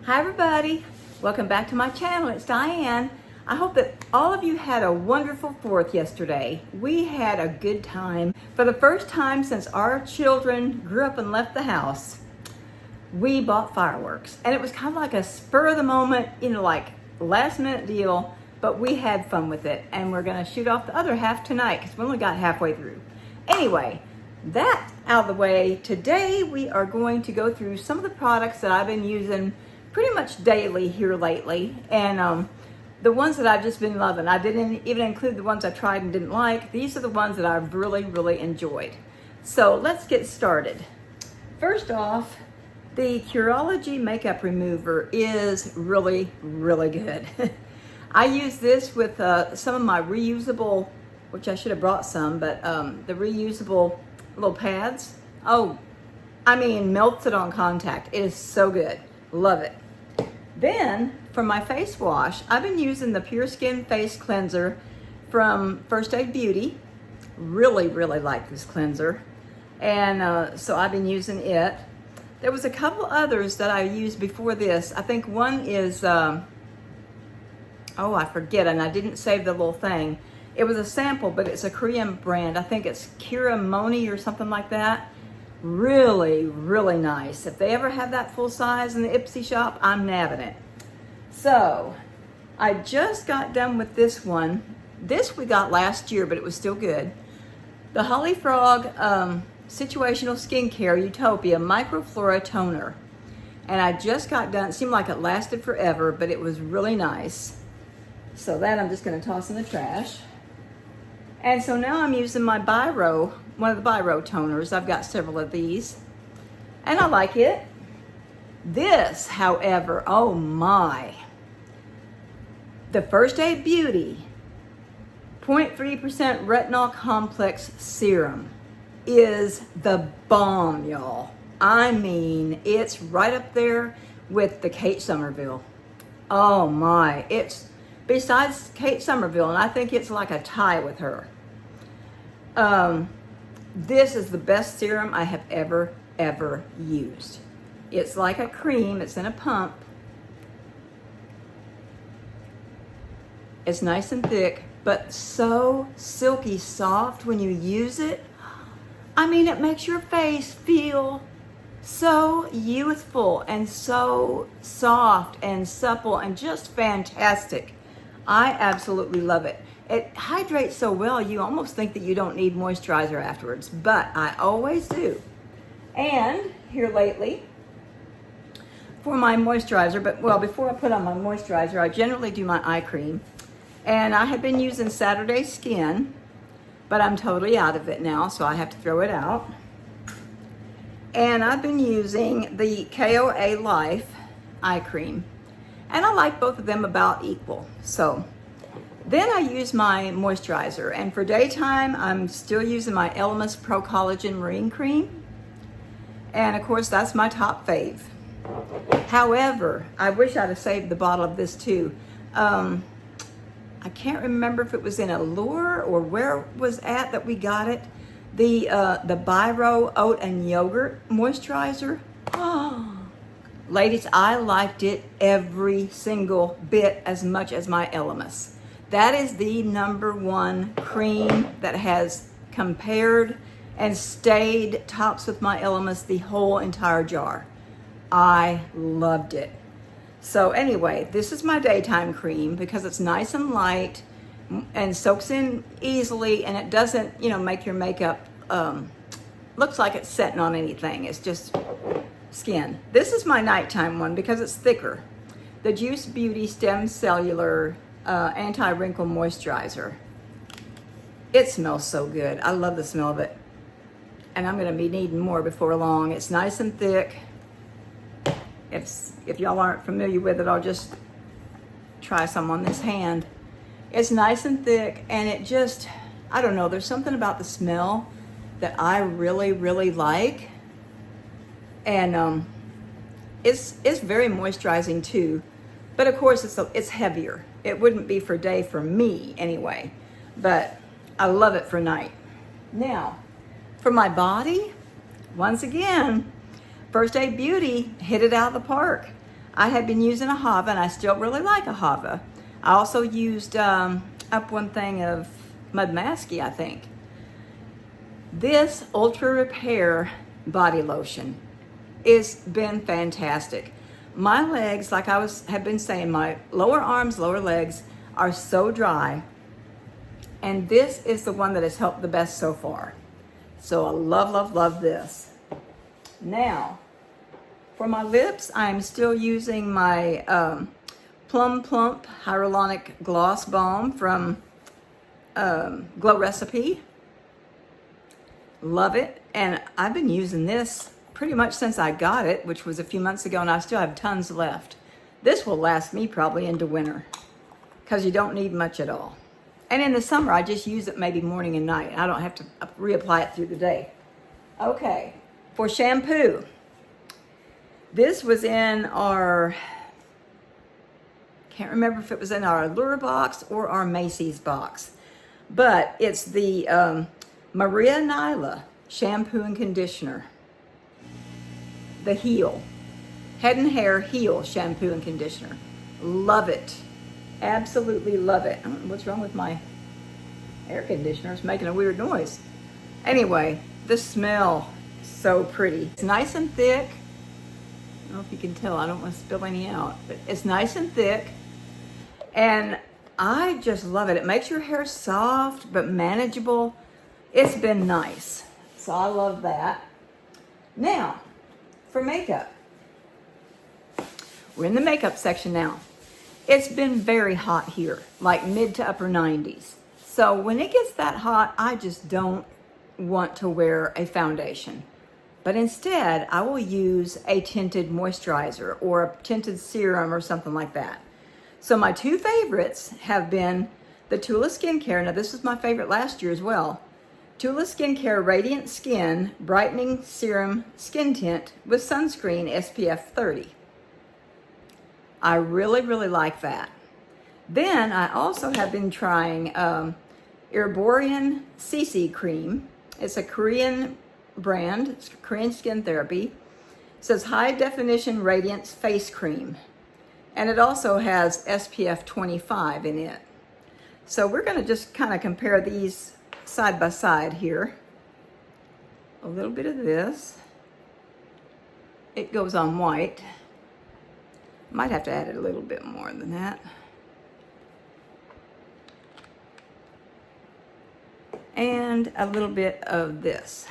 Hi everybody, welcome back to my channel. It's Diane. I hope that all of you had a wonderful 4th yesterday. We had a good time. For the first time since our children grew up and left the house, we bought fireworks. And it was kind of like a spur of the moment, like last minute deal, but we had fun with it. And we're gonna shoot off the other half tonight because we only got halfway through. Anyway, that out of the way, today we are going to go through some of the products that I've been using pretty much daily here lately, and the ones that I've just been loving. I didn't even include the ones I tried and didn't like. These are the ones that I've really enjoyed. So let's get started. First off, the Curology makeup remover is really good. I use this with some of my reusable, which I should have brought some, but the reusable little pads. Oh, I mean, melts it on contact. It is so good. Love it. Then for my face wash, I've been using the Pure Skin Face Cleanser from First Aid Beauty. Really like this cleanser. And so I've been using it. There was a couple others that I used before this. I think one is, oh, I forget, and I didn't save the little thing. It was a sample, but it's a Korean brand. I think it's Kiramoni or something like that. Really nice. If they ever have that full size in the Ipsy shop, I'm nabbing it. So I just got done with this one. This we got last year, but it was still good. The Holly Frog Situational Skincare Utopia Microflora Toner. And I just got done. It seemed like it lasted forever, but it was really nice. So that I'm just going to toss in the trash. And so now I'm using my Biro, one of the Biro toners. I've got several of these, and I like it. This, however, oh my. The First Aid Beauty 0.3% Retinol Complex Serum is the bomb, y'all. I mean, it's right up there with the Kate Somerville. Oh my, it's besides Kate Somerville, and I think it's like a tie with her. This is the best serum I have ever used. It's like a cream, it's in a pump. It's nice and thick, but so silky soft when you use it. I mean, it makes your face feel so youthful and so soft and supple and just fantastic. I absolutely love it. It hydrates so well, you almost think that you don't need moisturizer afterwards, but I always do. And here lately, for my moisturizer, before I put on my moisturizer, I generally do my eye cream. And I have been using Saturday Skin, but I'm totally out of it now, so I have to throw it out. And I've been using the KOA Life eye cream. And I like both of them about equal. So then I use my moisturizer, and for daytime, I'm still using my Elemis Pro Collagen Marine Cream. And of course, that's my top fave. However, I wish I'd have saved the bottle of this too. I can't remember if it was in Allure or where it was at that we got it. The Biro Oat and Yogurt Moisturizer. Oh, ladies, I liked it every single bit as much as my Elemis. That is the #1 cream that has compared and stayed tops with my Elemis the whole entire jar. I loved it. So anyway, this is my daytime cream because it's nice and light and soaks in easily, and it doesn't, make your makeup looks like it's setting on anything. It's just skin. This is my nighttime one because it's thicker. The Juice Beauty Stem Cellular Anti-Wrinkle Moisturizer. It smells so good. I love the smell of it. And I'm gonna be needing more before long. It's nice and thick. If y'all aren't familiar with it, I'll just try some on this hand. It's nice and thick, and it just, I don't know, there's something about the smell that I really like. And it's very moisturizing too. But of course, it's heavier. It wouldn't be for day for me anyway, but I love it for night. Now, for my body, once again, First Aid Beauty hit it out of the park. I had been using a Hava, and I still really like a Hava. I also used up one thing of Mud Masky, I think. This Ultra Repair body lotion has been fantastic. My legs, like have been saying, my lower arms, lower legs are so dry, and this is the one that has helped the best so far. So I love, love, love this. Now, for my lips, I'm still using my Plum Plump Hyaluronic Gloss Balm from Glow Recipe. Love it. And I've been using this pretty much since I got it, which was a few months ago, and I still have tons left. This will last me probably into winter because you don't need much at all. And in the summer, I just use it maybe morning and night. I don't have to reapply it through the day. Okay, for shampoo. This was in our, can't remember if it was in our Allure box or our Macy's box, but it's the Maria Nyla shampoo and conditioner. The Heal, Head and Hair Heal shampoo and conditioner. Love it. Absolutely love it. I don't know what's wrong with my air conditioner. It's making a weird noise. Anyway, the smell, so pretty. It's nice and thick. I don't know if you can tell. I don't want to spill any out, but it's nice and thick. And I just love it. It makes your hair soft but manageable. It's been nice. So I love that. Now, for makeup. We're in the makeup section now. It's been very hot here, like mid to upper 90s. So when it gets that hot, I just don't want to wear a foundation. But instead, I will use a tinted moisturizer or a tinted serum or something like that. So my two favorites have been the Tula Skincare. Now this was my favorite last year as well. Tula Skincare Radiant Skin Brightening Serum Skin Tint with Sunscreen SPF 30. I really, really like that. Then I also have been trying Erborian CC Cream. It's a Korean brand, it's Korean Skin Therapy. It says High Definition Radiance Face Cream. And it also has SPF 25 in it. So we're gonna just kind of compare these side by side here. A little bit of this. It goes on white. Might have to add it a little bit more than that. And a little bit of this.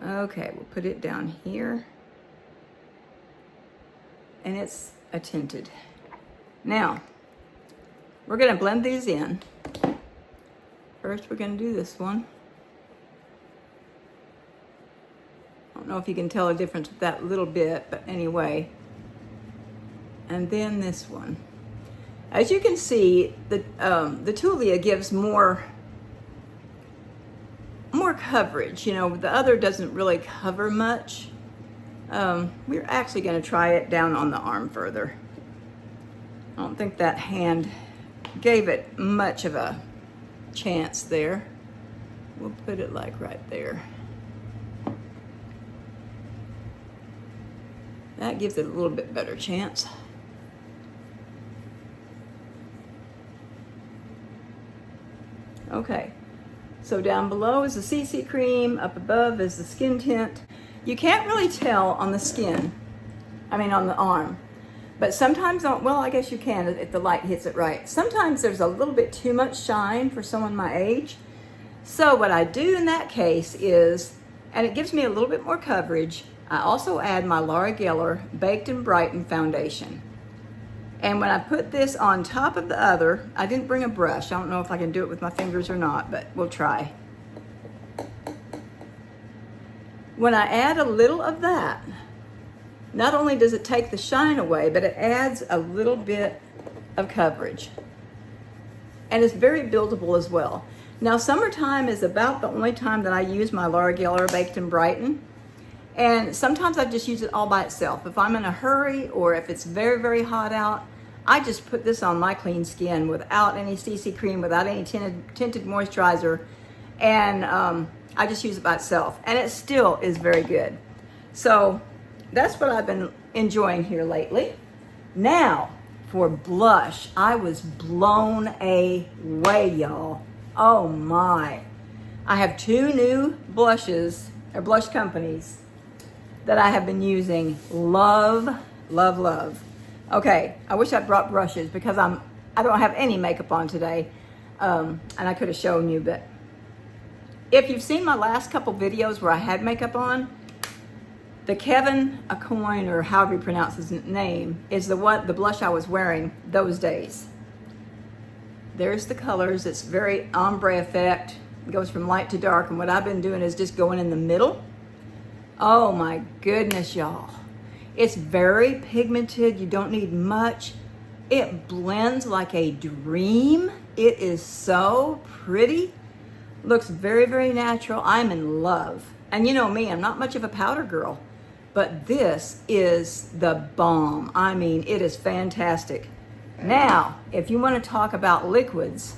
Okay, we'll put it down here. And it's a tinted. Now, we're gonna blend these in. First, we're gonna do this one. I don't know if you can tell the difference with that little bit, but anyway. And then this one. As you can see, the Tulia gives more coverage. You know, the other doesn't really cover much. We're actually going to try it down on the arm further. I don't think that hand gave it much of a chance there. We'll put it like right there. That gives it a little bit better chance. Okay, so down below is the CC cream, up above is the skin tint. You can't really tell on the skin, on the arm, but sometimes, well, I guess you can if the light hits it right. Sometimes there's a little bit too much shine for someone my age. So what I do in that case is, and it gives me a little bit more coverage, I also add my Laura Geller Baked and Brighten Foundation. And when I put this on top of the other, I didn't bring a brush. I don't know if I can do it with my fingers or not, but we'll try. When I add a little of that, not only does it take the shine away, but it adds a little bit of coverage. And it's very buildable as well. Now, summertime is about the only time that I use my Laura Geller Baked and Brighten. And sometimes I just use it all by itself. If I'm in a hurry or if it's very, very hot out, I just put this on my clean skin without any CC cream, without any tinted moisturizer, and I just use it by itself. And it still is very good. So that's what I've been enjoying here lately. Now, for blush, I was blown away, y'all. Oh my. I have two new blushes, or blush companies, that I have been using. Love, love, love. Okay, I wish I'd brought brushes because I don't have any makeup on today. And I could have shown you, but if you've seen my last couple videos where I had makeup on, the Kevyn Aucoin, or however you pronounce his name, is the blush I was wearing those days. There's the colors. It's very ombre effect. It goes from light to dark, and what I've been doing is just going in the middle. Oh my goodness, y'all. It's very pigmented. You don't need much. It blends like a dream. It is so pretty. Looks very, very natural. I'm in love. And you know me, I'm not much of a powder girl, but this is the bomb. I mean, it is fantastic. Now, if you want to talk about liquids,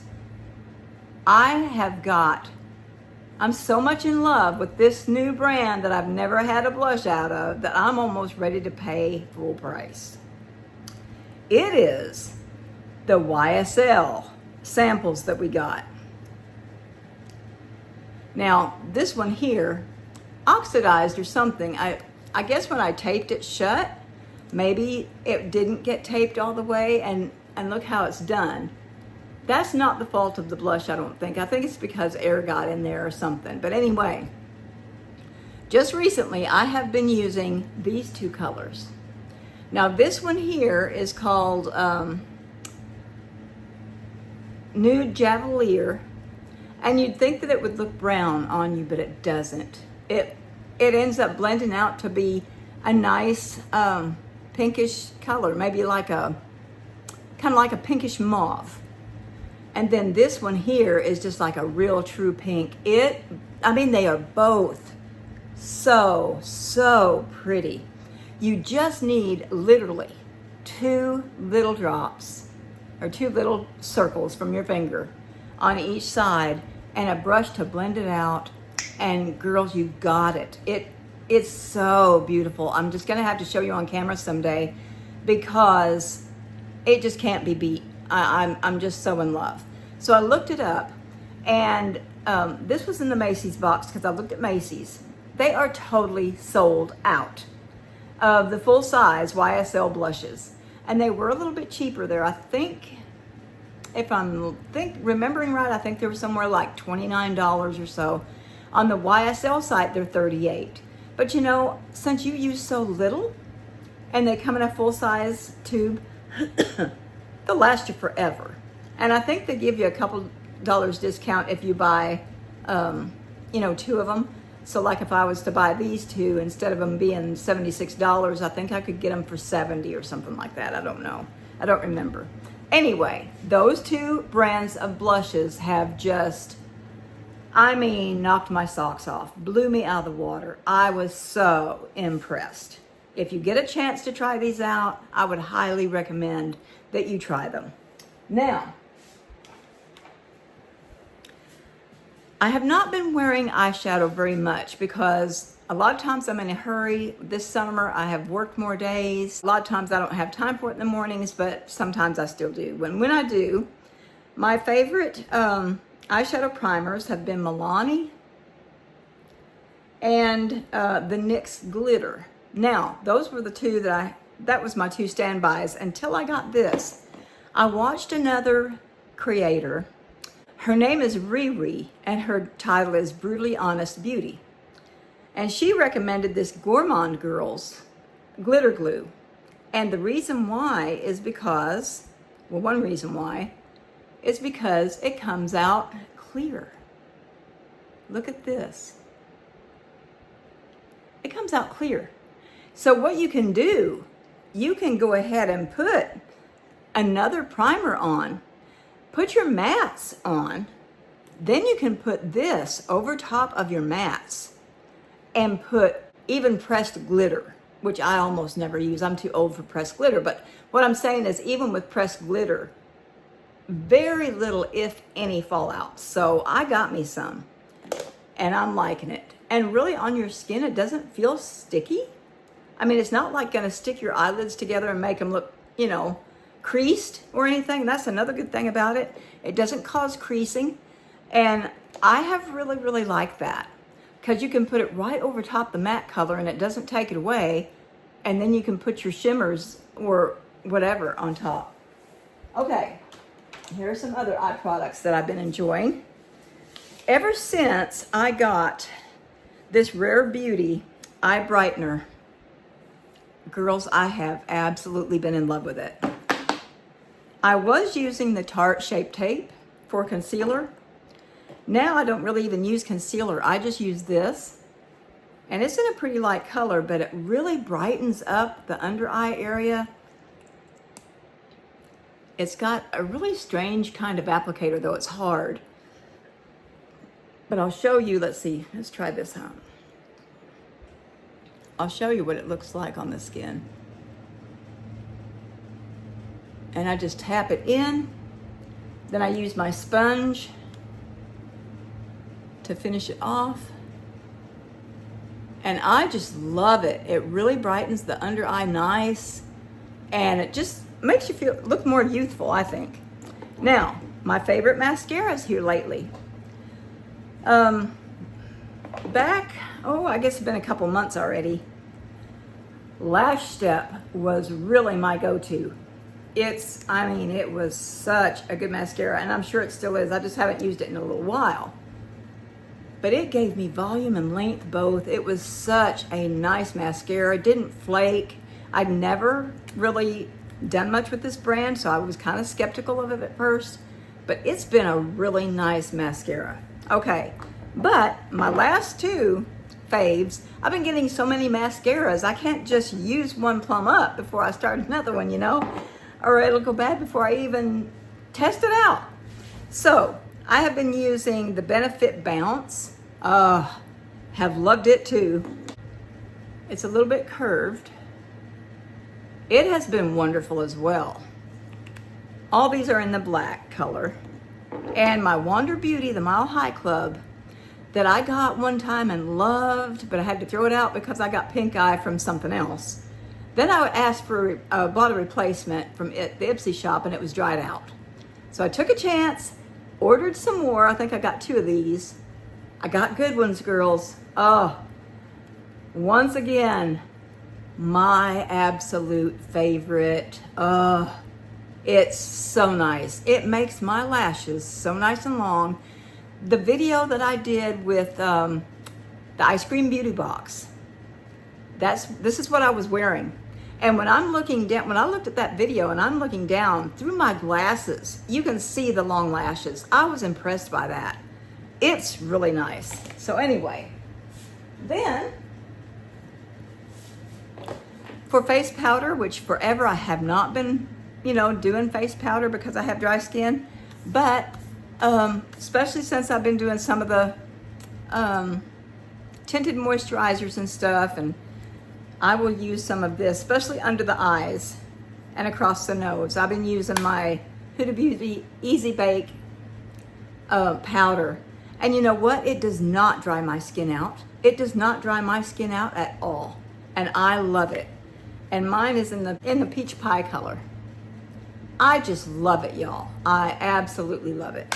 I'm so much in love with this new brand that I've never had a blush out of that I'm almost ready to pay full price. It is the YSL samples that we got. Now, this one here, oxidized or something. I guess when I taped it shut, maybe it didn't get taped all the way, and look how it's done. That's not the fault of the blush, I don't think. I think it's because air got in there or something. But anyway, just recently I have been using these two colors. Now this one here is called Nude Javelier, and you'd think that it would look brown on you, but it doesn't. It ends up blending out to be a nice pinkish color, maybe like kind of like a pinkish mauve. And then this one here is just like a real true pink. I mean, they are both so pretty. You just need literally 2 little drops or 2 little circles from your finger on each side and a brush to blend it out. And girls, you got it. It's so beautiful. I'm just gonna have to show you on camera someday because it just can't be beat. I'm just so in love. So I looked it up, and this was in the Macy's box because I looked at Macy's. They are totally sold out of the full size YSL blushes, and they were a little bit cheaper there. I think, if I'm remembering right, I think they were somewhere like $29 or so. On the YSL site, they're $38. But you know, since you use so little, and they come in a full size tube, they'll last you forever. And I think they give you a couple dollars discount if you buy, 2 of them. So like if I was to buy these 2, instead of them being $76, I think I could get them for $70 or something like that. I don't know. I don't remember. Anyway, those 2 brands of blushes have just, knocked my socks off, blew me out of the water. I was so impressed. If you get a chance to try these out, I would highly recommend that you try them. Now, I have not been wearing eyeshadow very much because a lot of times I'm in a hurry. This summer I have worked more days. A lot of times I don't have time for it in the mornings, but sometimes I still do. When I do, my favorite eyeshadow primers have been Milani and the NYX Glitter. Now, those were the 2 that was my 2 standbys until I got this. I watched another creator. Her name is Riri, and her title is Brutally Honest Beauty. And she recommended this Gourmand Girls glitter glue. And the reason why is because, one reason why, is because it comes out clear. Look at this. It comes out clear. So what you can do, you can go ahead and put another primer on. Put your mattes on, then you can put this over top of your mattes and put even pressed glitter, which I almost never use. I'm too old for pressed glitter, but what I'm saying is even with pressed glitter, very little, if any, fallout. So I got me some and I'm liking it. And really on your skin, it doesn't feel sticky. I mean, it's not like gonna stick your eyelids together and make them look, you know, creased or anything. That's another good thing about it. It doesn't cause creasing. And I have really, really liked that because you can put it right over top the matte color and it doesn't take it away. And then you can put your shimmers or whatever on top. Okay, here are some other eye products that I've been enjoying. Ever since I got this Rare Beauty eye brightener, girls, I have absolutely been in love with it. I was using the Tarte Shape Tape for concealer. Now I don't really even use concealer. I just use this. And it's in a pretty light color, but it really brightens up the under eye area. It's got a really strange kind of applicator, though it's hard. But I'll show you, let's see, let's try this out. I'll show you what it looks like on the skin. And I just tap it in. Then I use my sponge to finish it off. And I just love it. It really brightens the under eye nice. And it just makes you look more youthful, I think. Now, my favorite mascaras here lately. I guess it's been a couple months already. Lash Step was really my go-to. It was such a good mascara, and I'm sure it still is. I just haven't used it in a little while. But it gave me volume and length both. It was such a nice mascara. It didn't flake. I'd never really done much with this brand, so I was kind of skeptical of it at first. But it's been a really nice mascara. Okay, but my last two faves, I've been getting so many mascaras, I can't just use one plum up before I start another one, you know? Or it'll go bad before I even test it out. So, I have been using the Benefit Bounce. Have loved it too. It's a little bit curved. It has been wonderful as well. All these are in the black color. And my Wander Beauty, the Mile High Club, that I got one time and loved, but I had to throw it out because I got pink eye from something else. Then I asked for bought a replacement from the Ipsy shop, and it was dried out. So I took a chance, ordered some more. I think I got 2 of these. I got good ones, girls. Once again, my absolute favorite. It's so nice. It makes my lashes so nice and long. The video that I did with the Ice Cream Beauty Box, this is what I was wearing. And when I'm looking down, when I looked at that video and I'm looking down through my glasses, you can see the long lashes. I was impressed by that. It's really nice. So anyway, then for face powder, which forever I have not been, doing face powder because I have dry skin, but especially since I've been doing some of the tinted moisturizers and stuff, and I will use some of this, especially under the eyes and across the nose. I've been using my Huda Beauty Easy Bake powder. And you know what? It does not dry my skin out. It does not dry my skin out at all. And I love it. And mine is in the peach pie color. I just love it, y'all. I absolutely love it.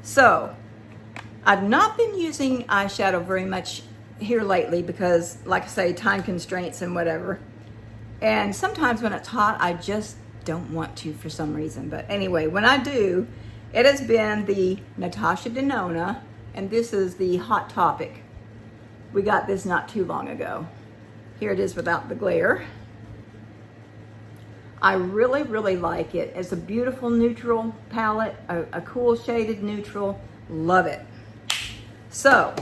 So, I've not been using eyeshadow very much here lately because, like I say, time constraints and whatever. And sometimes when it's hot, I just don't want to for some reason. But anyway, when I do, it has been the Natasha Denona, and this is the Hot Topic. We got this not too long ago. Here it is without the glare. I really, really like it. It's a beautiful neutral palette, a cool shaded neutral. Love it. So,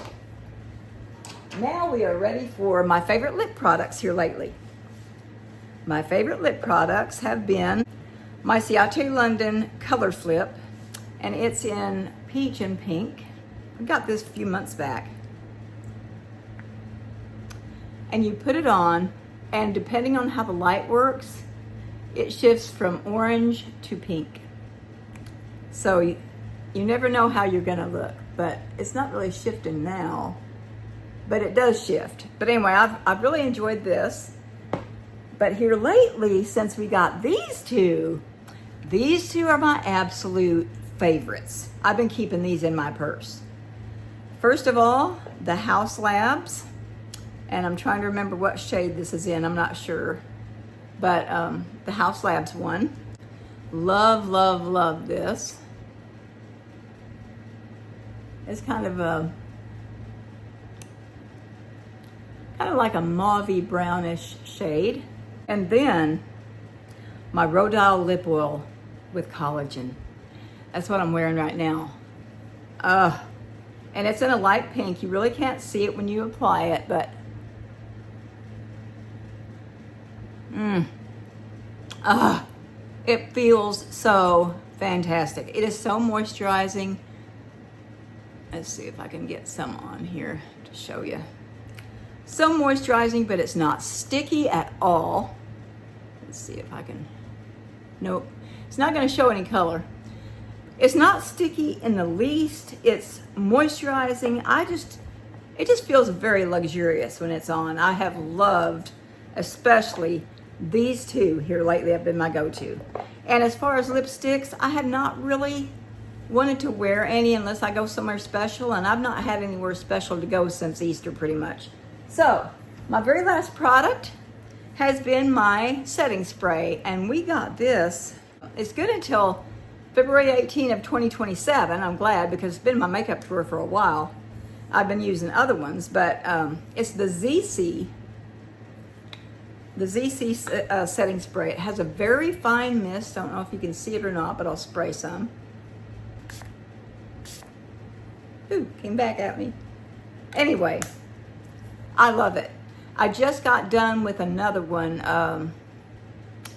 now we are ready for my favorite lip products here lately. My favorite lip products have been my Ciate London Color Flip, and it's in peach and pink. I got this a few months back. And you put it on, and depending on how the light works, it shifts from orange to pink. So you never know how you're gonna look, but it's not really shifting now, but it does shift. But anyway, I've really enjoyed this. But here lately, since we got these two are my absolute favorites. I've been keeping these in my purse. First of all, the Haus Labs, and I'm trying to remember what shade this is in, I'm not sure. But the Haus Labs one. Love, love, love this. It's kind of like a mauvey brownish shade. And then my Rodale lip oil with collagen. That's what I'm wearing right now. And it's in a light pink. You really can't see it when you apply it, but it feels so fantastic. It is so moisturizing. Let's see if I can get some on here to show you. So moisturizing, but it's not sticky at all. Let's see if I can, nope. It's not gonna show any color. It's not sticky in the least. It's moisturizing. It just feels very luxurious when it's on. I have loved, especially these two here lately have been my go-to. And as far as lipsticks, I have not really wanted to wear any unless I go somewhere special, and I've not had anywhere special to go since Easter pretty much. So, my very last product has been my setting spray, and we got this. It's good until February 18 of 2027. I'm glad, because it's been my makeup tour for a while. I've been using other ones, but it's the ZC setting spray. It has a very fine mist. I don't know if you can see it or not, but I'll spray some. Ooh, came back at me. Anyway, I love it. I just got done with another one.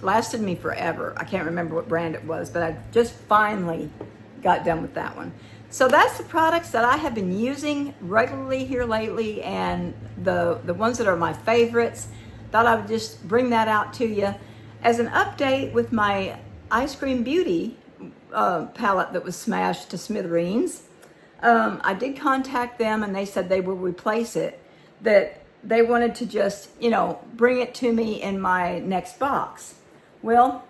Lasted me forever. I can't remember what brand it was, but I just finally got done with that one. So that's the products that I have been using regularly here lately, and the ones that are my favorites. Thought I would just bring that out to you as an update with my Ice Cream Beauty palette that was smashed to smithereens. I did contact them, and they said they will replace it, that they wanted to just, bring it to me in my next box. Well,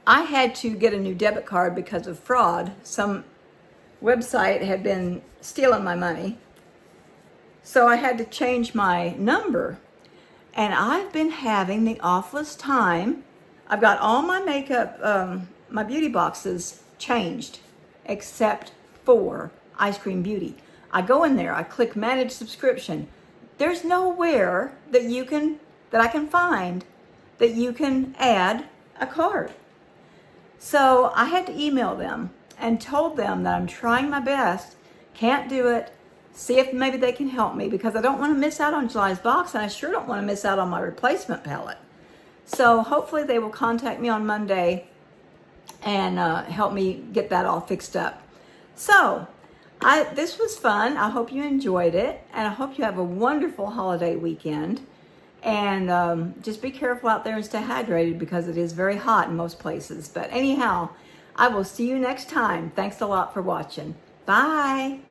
I had to get a new debit card because of fraud. Some website had been stealing my money. So I had to change my number. And I've been having the awfulest time. I've got all my makeup, my beauty boxes changed, except for Ice Cream Beauty. I go in there, I click Manage Subscription. There's nowhere that I can find that you can add a card. So I had to email them and told them that I'm trying my best, can't do it, see if maybe they can help me, because I don't want to miss out on July's box, and I sure don't want to miss out on my replacement palette. So hopefully they will contact me on Monday and help me get that all fixed up. So this was fun. I hope you enjoyed it, and I hope you have a wonderful holiday weekend. And just be careful out there and stay hydrated, because it is very hot in most places. But anyhow, I will see you next time. Thanks a lot for watching. Bye.